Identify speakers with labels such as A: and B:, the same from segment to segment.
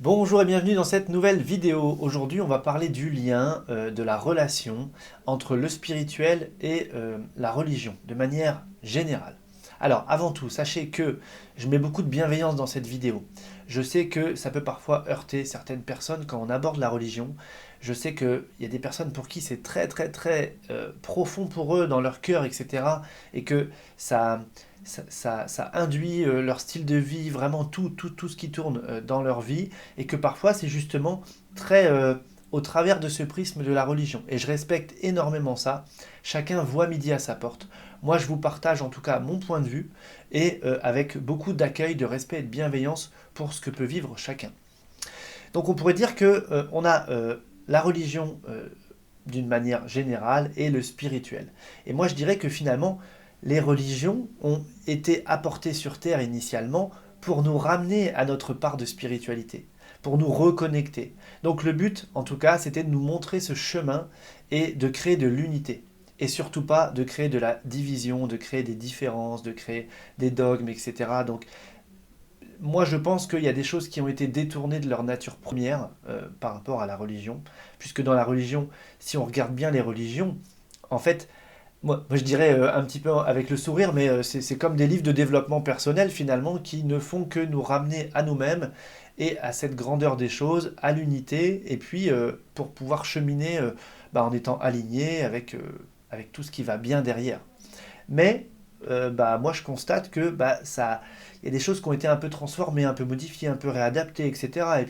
A: Bonjour et bienvenue dans cette nouvelle vidéo. Aujourd'hui, on va parler du lien, de la relation entre le spirituel et la religion, de manière générale. Alors, avant tout, sachez que je mets beaucoup de bienveillance dans cette vidéo. Je sais que ça peut parfois heurter certaines personnes quand on aborde la religion. Je sais qu'il y a des personnes pour qui c'est très très très profond pour eux, dans leur cœur, etc. Et que ça, ça induit leur style de vie, vraiment tout ce qui tourne dans leur vie et que parfois c'est justement très au travers de ce prisme de la religion. Et je respecte énormément ça. Chacun voit midi à sa porte. Moi, je vous partage en tout cas mon point de vue et avec beaucoup d'accueil, de respect et de bienveillance pour ce que peut vivre chacun. Donc on pourrait dire que on a la religion d'une manière générale et le spirituel. Et moi je dirais que finalement les religions ont été apportées sur Terre initialement pour nous ramener à notre part de spiritualité, pour nous reconnecter. Donc le but en tout cas c'était de nous montrer ce chemin et de créer de l'unité. Et surtout pas de créer de la division, de créer des différences, de créer des dogmes, etc. Donc moi, je pense qu'il y a des choses qui ont été détournées de leur nature première par rapport à la religion, puisque dans la religion, si on regarde bien les religions, en fait, moi je dirais un petit peu avec le sourire, mais c'est comme des livres de développement personnel finalement qui ne font que nous ramener à nous-mêmes et à cette grandeur des choses, à l'unité, et puis pour pouvoir cheminer en étant aligné avec tout ce qui va bien derrière. Mais moi, je constate que il y a des choses qui ont été un peu transformées, un peu modifiées, un peu réadaptées, etc.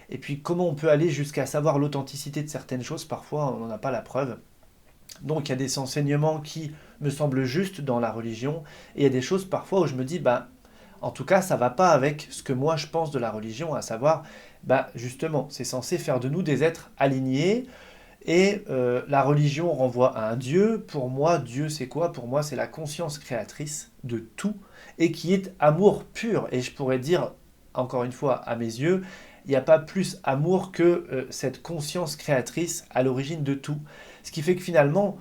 A: Et puis comment on peut aller jusqu'à savoir l'authenticité de certaines choses, parfois on n'en a pas la preuve. Donc il y a des enseignements qui me semblent justes dans la religion, et il y a des choses parfois où je me dis, en tout cas, ça va pas avec ce que moi je pense de la religion, à savoir, justement, c'est censé faire de nous des êtres alignés, et la religion renvoie à un Dieu. Pour moi, Dieu, c'est quoi? Pour moi, c'est la conscience créatrice de tout et qui est amour pur. Et je pourrais dire, encore une fois, à mes yeux, il n'y a pas plus amour que cette conscience créatrice à l'origine de tout. Ce qui fait que finalement,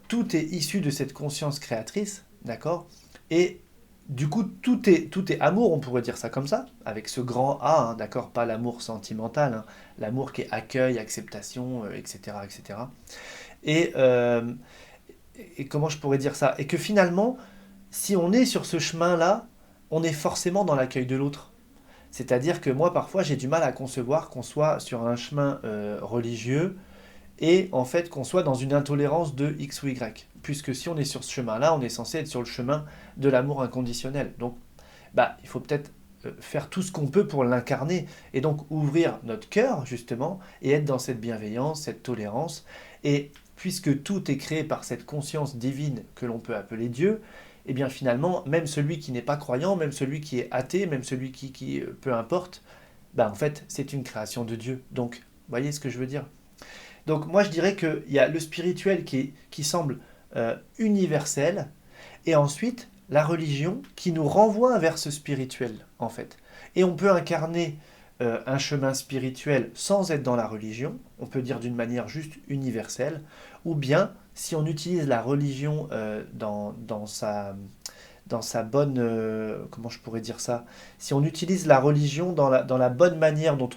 A: tout est issu de cette conscience créatrice, d'accord? Et du coup, tout est amour, on pourrait dire ça comme ça, avec ce grand A, hein, d'accord? Pas l'amour sentimental, hein, l'amour qui est accueil, acceptation, etc., etc. Et, euh, et comment je pourrais dire ça? Et que finalement, si on est sur ce chemin-là, on est forcément dans l'accueil de l'autre. C'est-à-dire que moi, parfois, j'ai du mal à concevoir qu'on soit sur un chemin religieux et en fait qu'on soit dans une intolérance de X ou Y. Puisque si on est sur ce chemin-là, on est censé être sur le chemin de l'amour inconditionnel. Donc, il faut peut-être faire tout ce qu'on peut pour l'incarner et donc ouvrir notre cœur justement et être dans cette bienveillance, cette tolérance. Et puisque tout est créé par cette conscience divine que l'on peut appeler Dieu, et bien finalement, même celui qui n'est pas croyant, même celui qui est athée, même celui qui peu importe, en fait, c'est une création de Dieu. Donc, vous voyez ce que je veux dire? Donc, moi, je dirais qu'il y a le spirituel qui semble universel, et ensuite, la religion qui nous renvoie vers ce spirituel, en fait. Et on peut incarner un chemin spirituel sans être dans la religion, on peut dire d'une manière juste universelle, ou bien si on utilise la religion dans sa bonne... comment je pourrais dire ça? Si on utilise la religion dans la bonne manière dont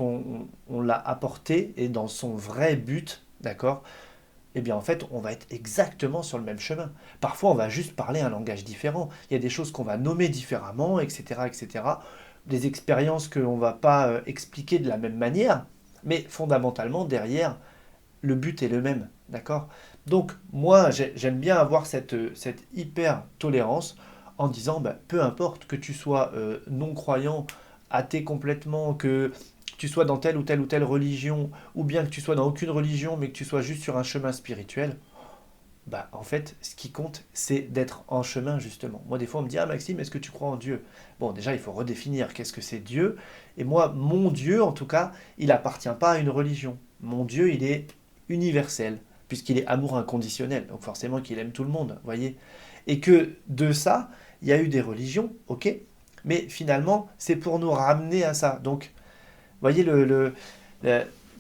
A: on l'a apportée et dans son vrai but, d'accord? Eh bien en fait, on va être exactement sur le même chemin. Parfois, on va juste parler un langage différent. Il y a des choses qu'on va nommer différemment, etc., etc. Des expériences que l'on ne va pas expliquer de la même manière, mais fondamentalement, derrière, le but est le même, d'accord? Donc, moi, j'aime bien avoir cette hyper tolérance en disant, peu importe que tu sois non-croyant, athée complètement, que tu sois dans telle ou telle religion, ou bien que tu sois dans aucune religion, mais que tu sois juste sur un chemin spirituel, en fait, ce qui compte, c'est d'être en chemin, justement. Moi, des fois, on me dit, ah Maxime, est-ce que tu crois en Dieu? Bon, déjà, il faut redéfinir qu'est-ce que c'est Dieu. Et moi, mon Dieu, en tout cas, il appartient pas à une religion. Mon Dieu, il est universel, puisqu'il est amour inconditionnel. Donc forcément qu'il aime tout le monde, voyez. Et que de ça, il y a eu des religions, ok, mais finalement, c'est pour nous ramener à ça. Donc, voyez, le-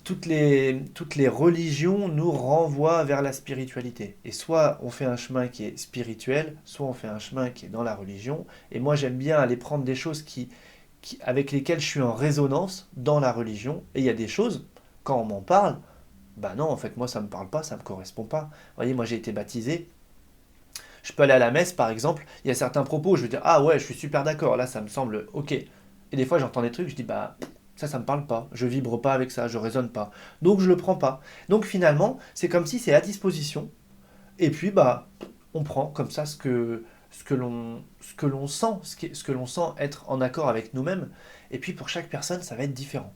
A: toutes les religions nous renvoient vers la spiritualité. Et soit on fait un chemin qui est spirituel, soit on fait un chemin qui est dans la religion. Et moi, j'aime bien aller prendre des choses avec lesquelles je suis en résonance dans la religion. Et il y a des choses, quand on m'en parle, bah non, en fait, moi, ça ne me parle pas, ça ne me correspond pas. Vous voyez, moi, j'ai été baptisé. Je peux aller à la messe, par exemple, il y a certains propos où je veux dire, ah ouais, je suis super d'accord, là, ça me semble ok. Et des fois, j'entends des trucs, je dis, bah, ça me parle pas, je vibre pas avec ça, je résonne pas. Donc, je le prends pas. Donc, finalement, c'est comme si c'est à disposition. Et puis, bah, on prend comme ça ce que l'on sent, ce que l'on sent être en accord avec nous-mêmes. Et puis, pour chaque personne, ça va être différent.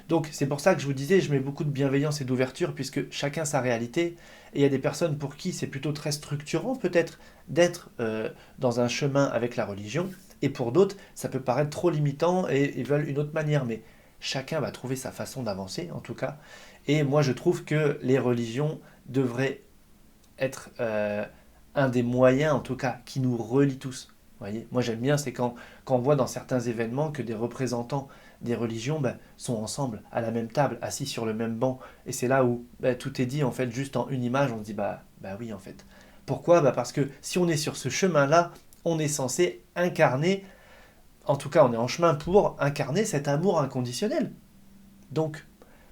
A: Donc c'est pour ça que je vous disais, je mets beaucoup de bienveillance et d'ouverture, puisque chacun sa réalité. Et il y a des personnes pour qui c'est plutôt très structurant peut-être d'être dans un chemin avec la religion, et pour d'autres, ça peut paraître trop limitant et ils veulent une autre manière. Mais chacun va trouver sa façon d'avancer, en tout cas. Et moi, je trouve que les religions devraient être un des moyens, en tout cas, qui nous relie tous. Vous voyez, moi j'aime bien, c'est quand on voit dans certains événements que des représentants des religions sont ensemble, à la même table, assis sur le même banc. Et c'est là où tout est dit, en fait, juste en une image, on se dit, bah oui, en fait. Pourquoi? Parce que si on est sur ce chemin-là, on est censé incarner, en tout cas on est en chemin pour incarner cet amour inconditionnel. Donc,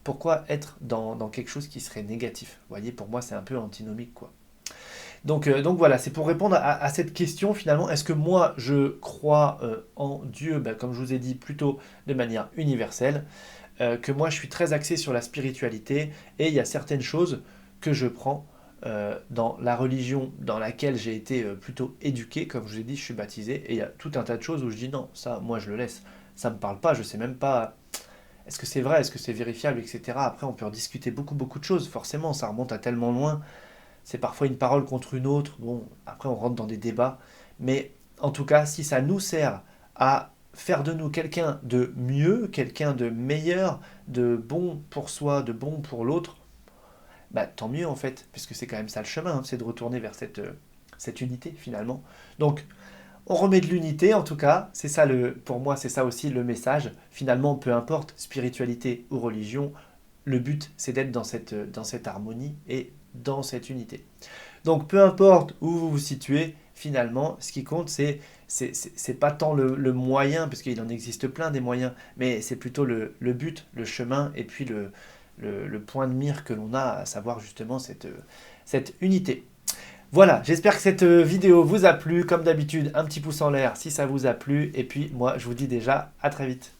A: pourquoi être dans quelque chose qui serait négatif? Vous voyez, pour moi c'est un peu antinomique, quoi. Donc voilà, c'est pour répondre à cette question finalement, est-ce que moi je crois en Dieu, comme je vous ai dit, plutôt de manière universelle, que moi je suis très axé sur la spiritualité, et il y a certaines choses que je prends dans la religion dans laquelle j'ai été plutôt éduqué, comme je vous ai dit, je suis baptisé, et il y a tout un tas de choses où je dis non, ça moi je le laisse, ça me parle pas, je sais même pas est-ce que c'est vrai, est-ce que c'est vérifiable, etc. Après on peut en discuter beaucoup de choses, forcément ça remonte à tellement loin. C'est parfois une parole contre une autre. Bon, après, on rentre dans des débats. Mais en tout cas, si ça nous sert à faire de nous quelqu'un de mieux, quelqu'un de meilleur, de bon pour soi, de bon pour l'autre, tant mieux en fait, puisque c'est quand même ça le chemin, c'est de retourner vers cette unité finalement. Donc, on remet de l'unité en tout cas, c'est ça pour moi, c'est ça aussi le message. Finalement, peu importe, spiritualité ou religion, le but c'est d'être dans cette harmonie et dans cette unité. Donc peu importe où vous vous situez, finalement, ce qui compte, c'est pas tant le moyen, parce qu'il en existe plein des moyens, mais c'est plutôt le but, le chemin, et puis le point de mire que l'on a, à savoir justement cette unité. Voilà, j'espère que cette vidéo vous a plu. Comme d'habitude, un petit pouce en l'air si ça vous a plu. Et puis moi, je vous dis déjà à très vite.